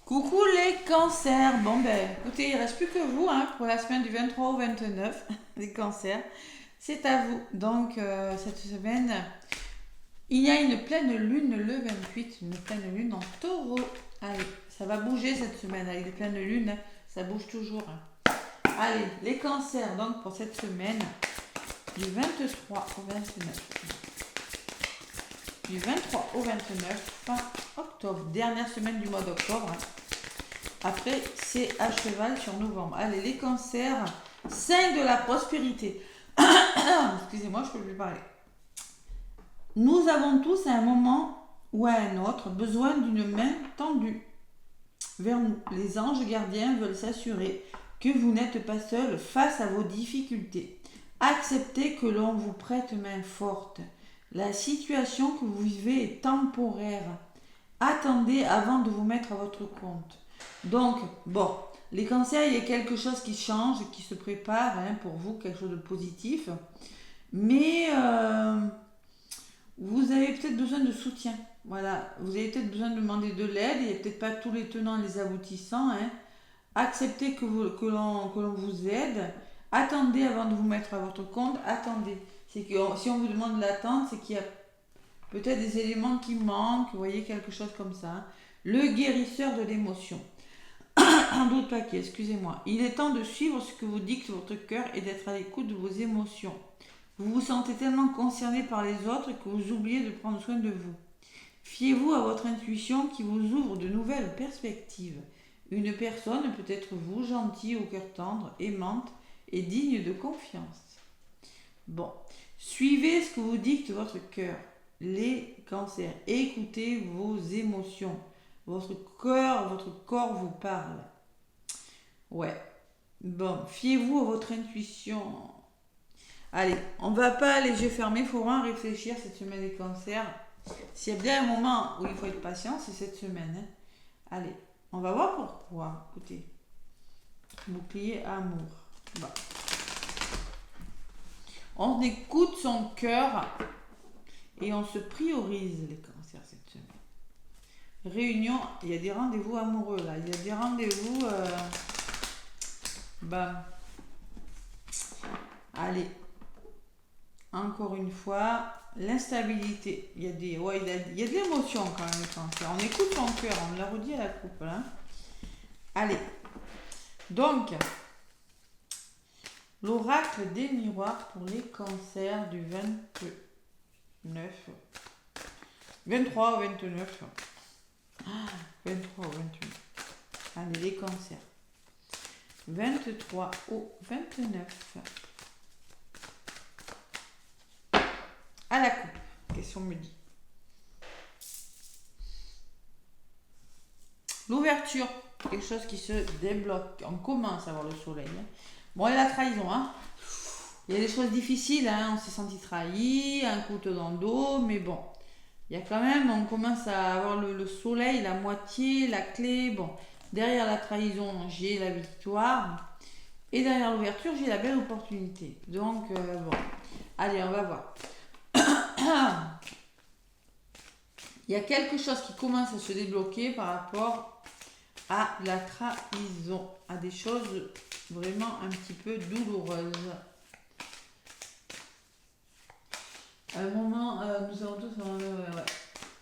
Coucou les cancers. Bon ben écoutez, il ne reste plus que vous pour la semaine du 23 au 29, les cancers. C'est à vous. Donc cette semaine, il y a une pleine lune le 28, une pleine lune en taureau. Allez, ça va bouger cette semaine avec les pleines lunes, ça bouge toujours. Allez, les cancers donc pour cette semaine du 23 au 29. Du 23 au 29 fin octobre, dernière semaine du mois d'octobre. Après, c'est à cheval sur novembre. Allez, les cancers, 5 de la prospérité. Excusez-moi, je ne peux plus parler. Nous avons tous à un moment ou à un autre besoin d'une main tendue vers nous. Les anges gardiens veulent s'assurer que vous n'êtes pas seul face à vos difficultés. Acceptez que l'on vous prête main forte. La situation que vous vivez est temporaire. Attendez avant de vous mettre à votre compte. Donc, bon, les cancers, il y a quelque chose qui change, qui se prépare pour vous, quelque chose de positif. Mais vous avez peut-être besoin de soutien. Voilà, vous avez peut-être besoin de demander de l'aide. Il n'y a peut-être pas tous les tenants et les aboutissants. Acceptez que l'on vous aide. Attendez avant de vous mettre à votre compte. Attendez. C'est que si on vous demande l'attente, c'est qu'il y a peut-être des éléments qui manquent. Vous voyez, quelque chose comme ça. Le guérisseur de l'émotion. Un autre paquet, excusez-moi. Il est temps de suivre ce que vous dicte votre cœur et d'être à l'écoute de vos émotions. Vous vous sentez tellement concerné par les autres que vous oubliez de prendre soin de vous. Fiez-vous à votre intuition qui vous ouvre de nouvelles perspectives. Une personne peut être vous, gentille, au cœur tendre, aimante et digne de confiance. Bon, suivez ce que vous dicte votre cœur. Les cancers, écoutez vos émotions. Votre corps vous parle. Ouais. Bon, fiez-vous à votre intuition. Allez, on va pas les yeux fermés, il faut vraiment réfléchir cette semaine des cancers. S'il y a bien un moment où il faut être patient, c'est cette semaine. Allez, on va voir pourquoi. Écoutez. Bouclier amour. Bon. On écoute son cœur et on se priorise les cancers cette semaine. Réunion, il y a des rendez-vous amoureux là, il y a des rendez-vous. Allez, encore une fois, l'instabilité. Il y a de l'émotion quand même les cancers. On écoute son cœur, on l'a redit à la coupe là. Allez, donc, l'oracle des miroirs pour les cancers du 23 au 29. 23 au 28. Allez, les cancers. 23 au 29. À la coupe. Question me dit. L'ouverture. Quelque chose qui se débloque. On commence à voir le soleil. Bon, et la trahison. Il y a des choses difficiles. On s'est senti trahi. Un couteau dans le dos. Mais bon. Il y a quand même, on commence à avoir le soleil, la moitié, la clé. Bon, derrière la trahison, j'ai la victoire. Et derrière l'ouverture, j'ai la belle opportunité. Donc, bon. Allez, on va voir. Il y a quelque chose qui commence à se débloquer par rapport à la trahison. À des choses vraiment un petit peu douloureuses. À un moment, nous avons tous...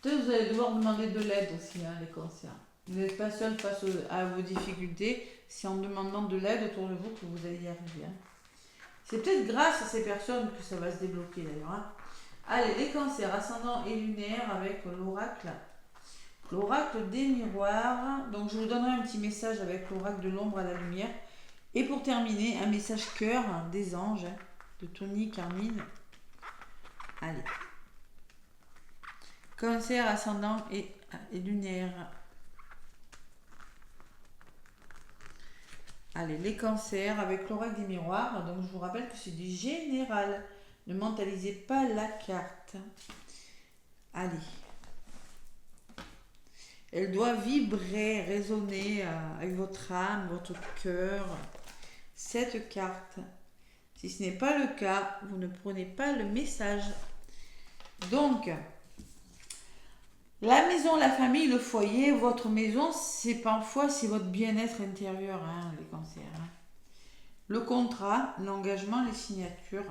Peut-être vous allez devoir demander de l'aide aussi, les cancers. Vous n'êtes pas seul face à vos difficultés. C'est en demandant de l'aide autour de vous que vous allez y arriver. C'est peut-être grâce à ces personnes que ça va se débloquer d'ailleurs. Allez, les cancers, ascendant et lunaire avec l'oracle. L'oracle des miroirs. Donc je vous donnerai un petit message avec l'oracle de l'ombre à la lumière. Et pour terminer, un message cœur des anges de Tony Carmine. Allez. Cancer, ascendant et lunaire. Allez, les cancers avec l'oracle des miroirs. Donc, je vous rappelle que c'est du général. Ne mentalisez pas la carte. Allez. Elle doit vibrer, résonner avec votre âme, votre cœur. Cette carte. Si ce n'est pas le cas, vous ne prenez pas le message. Donc, La maison, la famille, le foyer, votre maison, c'est parfois c'est votre bien-être intérieur, hein, les cancers. Hein. Le contrat, l'engagement, les signatures.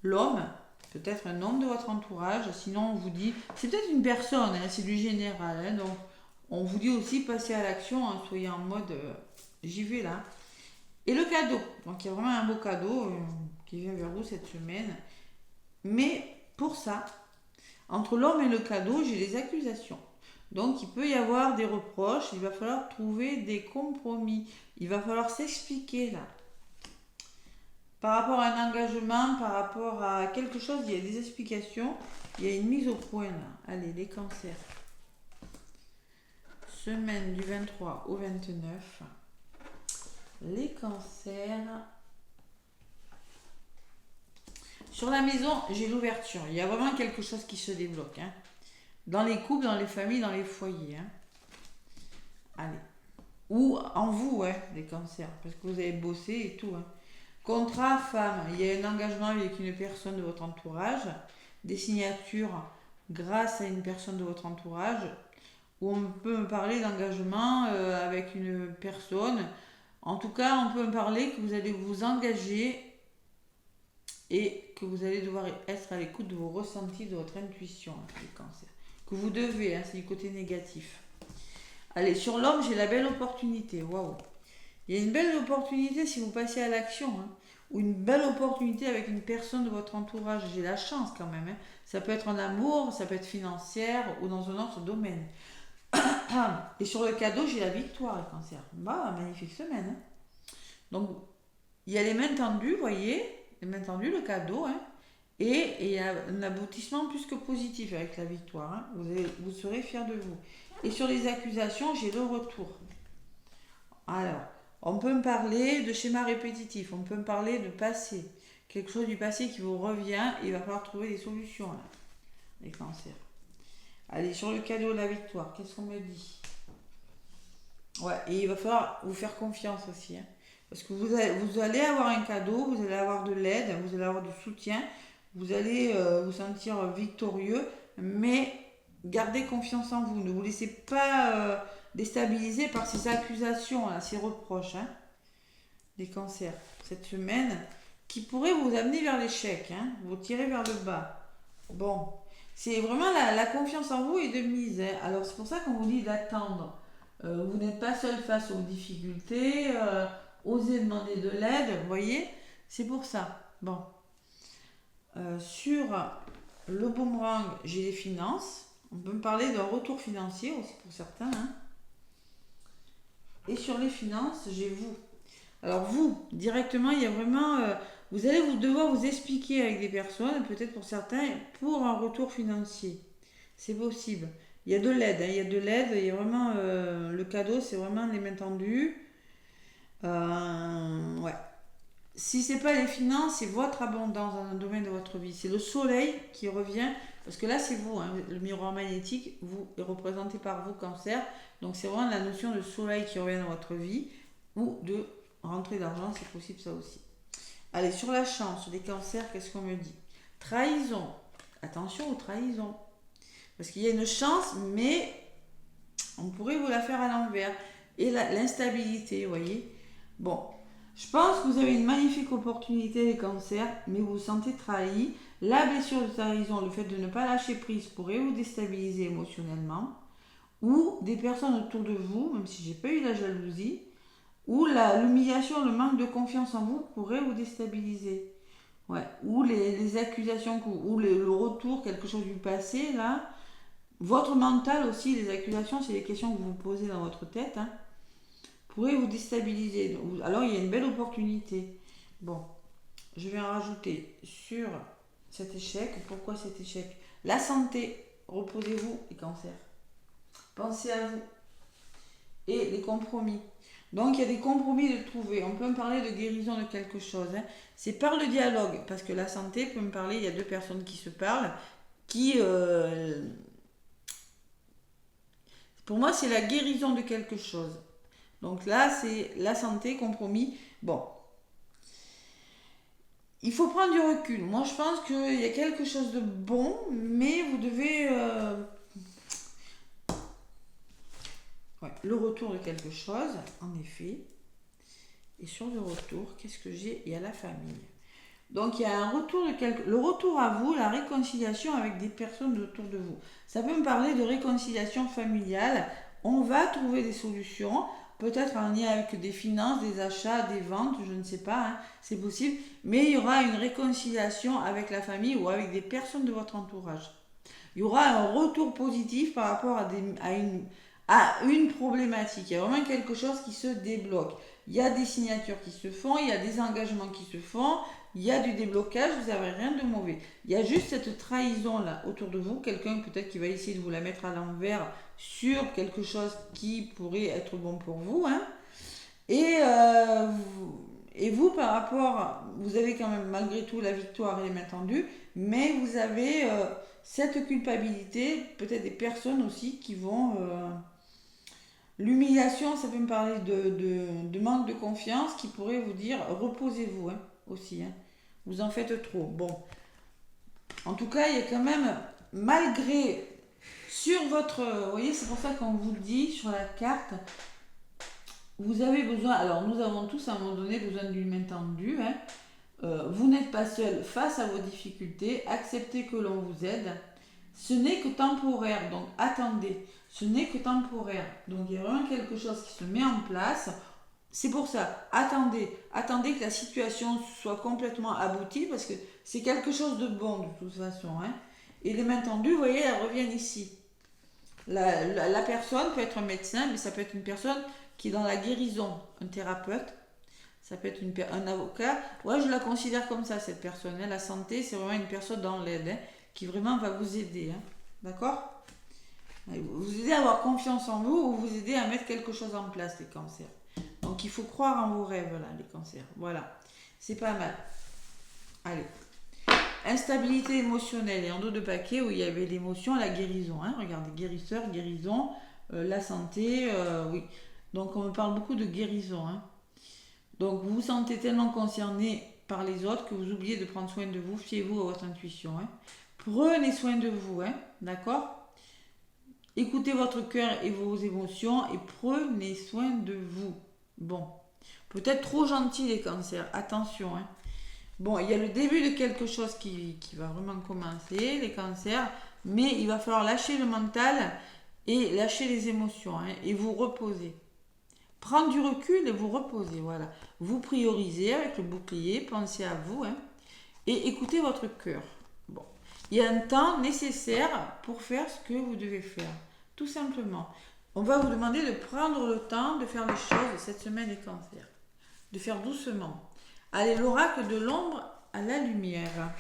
L'homme, peut-être un homme de votre entourage, sinon on vous dit, c'est peut-être une personne, hein, c'est du général, hein, donc on vous dit aussi passer à l'action, hein, soyez en mode j'y vais là. Et le cadeau, donc il y a vraiment un beau cadeau qui vient vers vous cette semaine. Mais pour ça, entre l'homme et le cadeau, j'ai des accusations. Donc il peut y avoir des reproches, il va falloir trouver des compromis, il va falloir s'expliquer là. Par rapport à un engagement, par rapport à quelque chose, il y a des explications, il y a une mise au point là. Allez, les cancers. Semaine du 23 au 29. Les cancers. Sur la maison, j'ai l'ouverture. Il y a vraiment quelque chose qui se débloque. Hein. Dans les couples, dans les familles, dans les foyers. Hein. Allez. Ou en vous, hein, les cancers. Parce que vous avez bossé et tout. Hein. Contrat femme, il y a un engagement avec une personne de votre entourage, des signatures grâce à une personne de votre entourage, où on peut me parler d'engagement avec une personne. En tout cas, on peut me parler que vous allez vous engager et que vous allez devoir être à l'écoute de vos ressentis, de votre intuition, hein, les cancers. Que vous devez, hein, c'est du côté négatif. Allez, sur l'homme, j'ai la belle opportunité. Waouh! Il y a une belle opportunité si vous passez à l'action, hein, ou une belle opportunité avec une personne de votre entourage. J'ai la chance quand même. Hein. Ça peut être en amour, ça peut être financière ou dans un autre domaine. Et sur le cadeau, j'ai la victoire, les cancers. Bah, magnifique semaine. Hein. Donc, il y a les mains tendues, vous voyez, les mains tendues, le cadeau, hein, et il y a un aboutissement plus que positif avec la victoire. Hein. Vous serez fiers de vous. Et sur les accusations, j'ai le retour. Alors, on peut me parler de schéma répétitif, on peut me parler de passé, quelque chose du passé qui vous revient, et il va falloir trouver des solutions, là, les cancers. Allez, sur le cadeau de la victoire, qu'est-ce qu'on me dit? Ouais, et il va falloir vous faire confiance aussi, hein, parce que vous allez avoir un cadeau, vous allez avoir de l'aide, vous allez avoir du soutien, vous allez vous sentir victorieux, mais gardez confiance en vous, ne vous laissez pas déstabiliser par ces accusations, là, ces reproches, hein, des cancers, cette semaine, qui pourraient vous amener vers l'échec, hein, vous tirer vers le bas. Bon, c'est vraiment la confiance en vous est de mise. Hein. Alors c'est pour ça qu'on vous dit d'attendre. Vous n'êtes pas seul face aux difficultés. Osez demander de l'aide, vous voyez. C'est pour ça. Bon. Sur le boomerang, j'ai les finances. On peut me parler d'un retour financier aussi pour certains. Hein. Et sur les finances, j'ai vous. Alors vous, directement, il y a vraiment... vous allez devoir vous expliquer avec des personnes, peut-être pour certains, pour un retour financier. C'est possible. Il y a de l'aide, hein, il y a de l'aide, il y a vraiment... le cadeau, c'est vraiment les mains tendues. Ouais. Si c'est pas les finances, c'est votre abondance dans un domaine de votre vie. C'est le soleil qui revient, parce que là c'est vous, hein, le miroir magnétique, vous est représenté par vous, cancer. Donc c'est vraiment la notion de soleil qui revient dans votre vie, ou de rentrée d'argent, c'est possible ça aussi. Allez, sur la chance, les cancers, qu'est-ce qu'on me dit? Trahison. Attention aux trahisons. Parce qu'il y a une chance, mais on pourrait vous la faire à l'envers. Et l'instabilité, vous voyez. Bon, je pense que vous avez une magnifique opportunité, les cancers, mais vous vous sentez trahi. La blessure de trahison, le fait de ne pas lâcher prise pourrait vous déstabiliser émotionnellement. Ou des personnes autour de vous, même si j'ai pas eu la jalousie, ou l'humiliation, le manque de confiance en vous pourrait vous déstabiliser. Ouais. Ou les accusations, ou le retour, quelque chose du passé, là. Votre mental aussi, les accusations, c'est les questions que vous vous posez dans votre tête, hein, pourrait vous déstabiliser. Alors il y a une belle opportunité. Bon, je vais en rajouter sur cet échec. Pourquoi cet échec? La santé, reposez-vous, les cancers. Pensez à vous. Et les compromis. Donc il y a des compromis de trouver. On peut me parler de guérison de quelque chose. Hein. C'est par le dialogue. Parce que la santé peut me parler, il y a deux personnes qui se parlent, qui... pour moi, c'est la guérison de quelque chose. Donc là, c'est la santé, compromis. Bon. Il faut prendre du recul. Moi, je pense qu'il y a quelque chose de bon, mais vous devez le retour de quelque chose, en effet. Et sur le retour, qu'est-ce que j'ai? Il y a la famille. Donc il y a un retour le retour à vous, la réconciliation avec des personnes autour de vous. Ça peut me parler de réconciliation familiale. On va trouver des solutions, peut-être en lien avec des finances, des achats, des ventes, je ne sais pas, hein, c'est possible. Mais il y aura une réconciliation avec la famille ou avec des personnes de votre entourage. Il y aura un retour positif par rapport à une problématique. Il y a vraiment quelque chose qui se débloque. Il y a des signatures qui se font, il y a des engagements qui se font, il y a du déblocage, vous n'avez rien de mauvais. Il y a juste cette trahison-là autour de vous, quelqu'un peut-être qui va essayer de vous la mettre à l'envers sur quelque chose qui pourrait être bon pour vous. Hein. Et vous, par rapport, vous avez quand même malgré tout la victoire et les mains tendues, mais vous avez cette culpabilité, peut-être des personnes aussi qui vont... l'humiliation, ça peut me parler de manque de confiance qui pourrait vous dire reposez-vous hein, aussi. Hein. Vous en faites trop. Bon. En tout cas, il y a quand même, malgré sur votre... Vous voyez, c'est pour ça qu'on vous le dit sur la carte, vous avez besoin... Alors, nous avons tous à un moment donné besoin d'une main tendue. Hein. Vous n'êtes pas seul face à vos difficultés. Acceptez que l'on vous aide. Ce n'est que temporaire, donc attendez. Ce n'est que temporaire. Donc il y a vraiment quelque chose qui se met en place. C'est pour ça, attendez que la situation soit complètement aboutie parce que c'est quelque chose de bon de toute façon. Hein. Et les mains tendues, vous voyez, elles reviennent ici. La personne peut être un médecin, mais ça peut être une personne qui est dans la guérison, un thérapeute. Ça peut être un avocat. Ouais, je la considère comme ça, cette personne. Hein. La santé, c'est vraiment une personne dans l'aide. Hein, qui vraiment va vous aider. Hein. D'accord ? Vous aider à avoir confiance en vous ou vous aider à mettre quelque chose en place, les cancers. Donc il faut croire en vos rêves, là, les cancers. Voilà. C'est pas mal. Allez. Instabilité émotionnelle. Et en dos de paquet où il y avait l'émotion, la guérison. Hein. Regardez, guérisseur, guérison, la santé, oui. Donc on me parle beaucoup de guérison. Hein. Donc vous vous sentez tellement concerné par les autres que vous oubliez de prendre soin de vous. Fiez-vous à votre intuition. Hein. Prenez soin de vous, hein, d'accord ? Écoutez votre cœur et vos émotions et prenez soin de vous. Bon, peut-être trop gentil les cancers, attention. Hein. Bon, il y a le début de quelque chose qui va vraiment commencer, les cancers, mais il va falloir lâcher le mental et lâcher les émotions hein, et vous reposer. Prendre du recul et vous reposer, voilà. Vous priorisez avec le bouclier, pensez à vous hein, et écoutez votre cœur. Bon. Il y a un temps nécessaire pour faire ce que vous devez faire. Tout simplement. On va vous demander de prendre le temps de faire les choses cette semaine des cancers. De faire doucement. Allez, l'oracle de l'ombre à la lumière.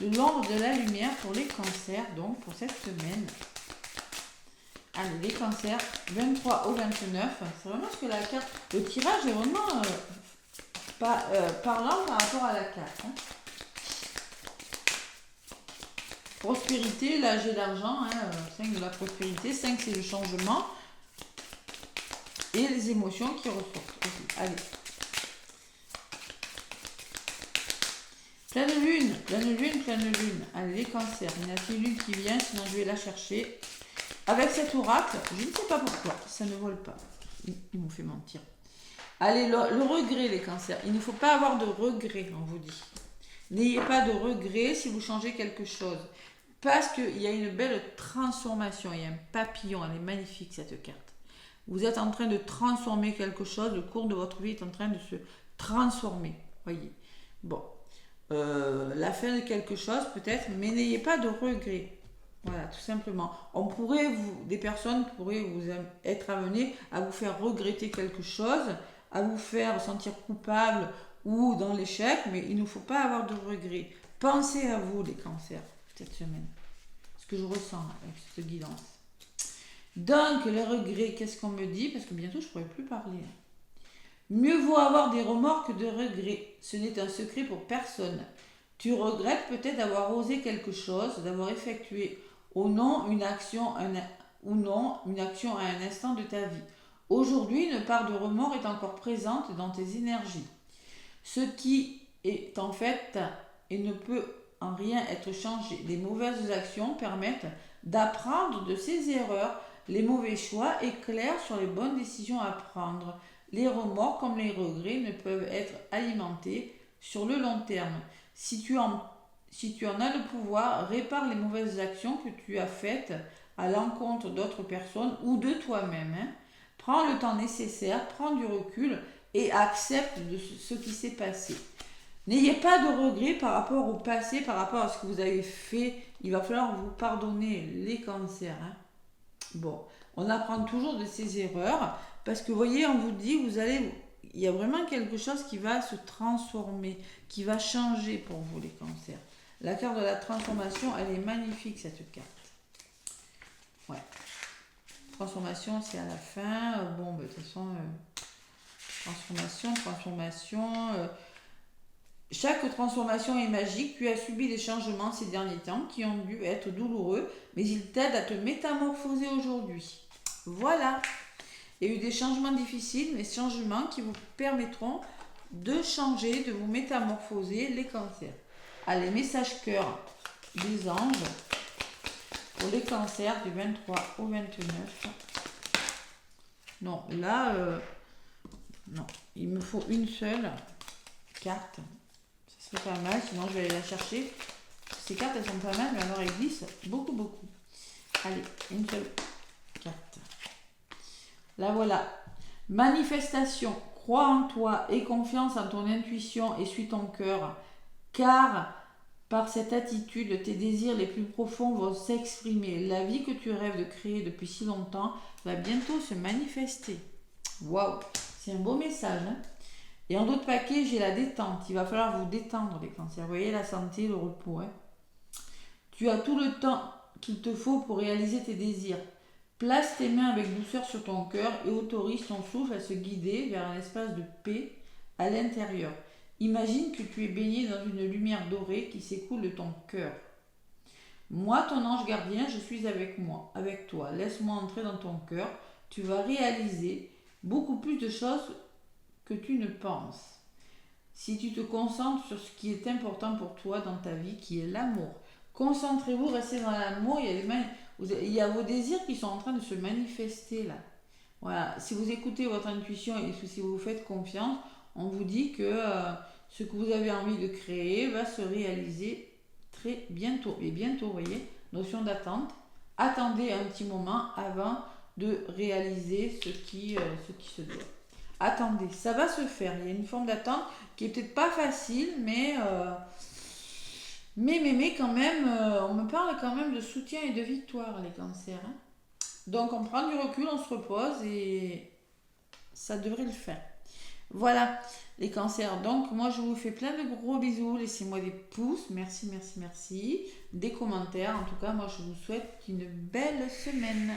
De l'ombre de la lumière pour les cancers, donc pour cette semaine. Allez, les cancers, 23 au 29. C'est vraiment ce que la carte... Le tirage est vraiment parlant par rapport à la carte. Hein. Prospérité, là j'ai l'argent, hein, 5 de la prospérité, 5 c'est le changement et les émotions qui ressortent aussi. Allez. Pleine lune, pleine lune, pleine lune. Allez, les cancers, il y en a une lune qui vient, sinon je vais la chercher. Avec cet oracle, je ne sais pas pourquoi, ça ne vole pas. Ils m'ont fait mentir. Allez, le regret, les cancers. Il ne faut pas avoir de regret, on vous dit. N'ayez pas de regret si vous changez quelque chose. Parce qu'il y a une belle transformation. Il y a un papillon. Elle est magnifique, cette carte. Vous êtes en train de transformer quelque chose. Le cours de votre vie est en train de se transformer. Voyez. Bon. La fin de quelque chose, peut-être. Mais n'ayez pas de regret. Voilà, tout simplement. Des personnes pourraient vous être amenées à vous faire regretter quelque chose, à vous faire sentir coupable ou dans l'échec, mais il ne faut pas avoir de regrets. Pensez à vous, les cancers, cette semaine. Ce que je ressens avec cette guidance. Donc, les regrets, qu'est-ce qu'on me dit? Parce que bientôt, je ne pourrai plus parler. Mieux vaut avoir des remords que de regrets. Ce n'est un secret pour personne. Tu regrettes peut-être d'avoir osé quelque chose, d'avoir effectué ou non une action à un instant de ta vie. Aujourd'hui, une part de remords est encore présente dans tes énergies. Ce qui est en fait et ne peut en rien être changé. Les mauvaises actions permettent d'apprendre de ses erreurs. les mauvais choix et clair sur les bonnes décisions à prendre. Les remords comme les regrets ne peuvent être alimentés sur le long terme. Si tu en as le pouvoir, répare les mauvaises actions que tu as faites à l'encontre d'autres personnes ou de toi-même. Prends le temps nécessaire, prends du recul et accepte de ce qui s'est passé. N'ayez pas de regrets par rapport au passé, par rapport à ce que vous avez fait. Il va falloir vous pardonner les cancers. Bon, on apprend toujours de ses erreurs parce que vous voyez, on vous dit, il y a vraiment quelque chose qui va se transformer, qui va changer pour vous les cancers. La carte de la transformation, elle est magnifique cette carte. Ouais. Transformation, c'est à la fin. Bon, de toute façon, transformation. Chaque transformation est magique. Tu as subi des changements ces derniers temps qui ont dû être douloureux, mais ils t'aident à te métamorphoser aujourd'hui. Voilà. Il y a eu des changements difficiles, mais changements qui vous permettront de changer, de vous métamorphoser les cancers. Allez, message cœur des anges pour les cancers du 23 au 29. Non, là, non, il me faut une seule carte. Ça serait pas mal, sinon je vais aller la chercher. Ces cartes, elles sont pas mal, mais alors elles glissent beaucoup, beaucoup. Allez, une seule carte. Là, voilà. Manifestation. Crois en toi, aie confiance en ton intuition et suis ton cœur. Car par cette attitude, tes désirs les plus profonds vont s'exprimer. La vie que tu rêves de créer depuis si longtemps va bientôt se manifester. Waouh, c'est un beau message. Et en d'autres paquets, j'ai la détente. Il va falloir vous détendre les cancers. Vous voyez, la santé, le repos. Tu as tout le temps qu'il te faut pour réaliser tes désirs. Place tes mains avec douceur sur ton cœur et autorise ton souffle à se guider vers un espace de paix à l'intérieur. Imagine que tu es baigné dans une lumière dorée qui s'écoule de ton cœur. Moi, ton ange gardien, je suis avec toi. Laisse-moi entrer dans ton cœur. Tu vas réaliser beaucoup plus de choses que tu ne penses. Si tu te concentres sur ce qui est important pour toi dans ta vie, qui est l'amour. Concentrez-vous, restez dans l'amour. Il y a vos désirs qui sont en train de se manifester là. Voilà. Si vous écoutez votre intuition et si vous faites confiance, on vous dit que ce que vous avez envie de créer va se réaliser très bientôt. Et bientôt, vous voyez, notion d'attente. Attendez un petit moment avant de réaliser ce qui se doit. Attendez, ça va se faire. Il y a une forme d'attente qui est peut-être pas facile, mais quand même, on me parle quand même de soutien et de victoire, les cancers. Donc on prend du recul, on se repose et ça devrait le faire. Voilà, les cancers. Donc moi je vous fais plein de gros bisous. Laissez-moi des pouces. Merci. Des commentaires. En tout cas, moi je vous souhaite une belle semaine.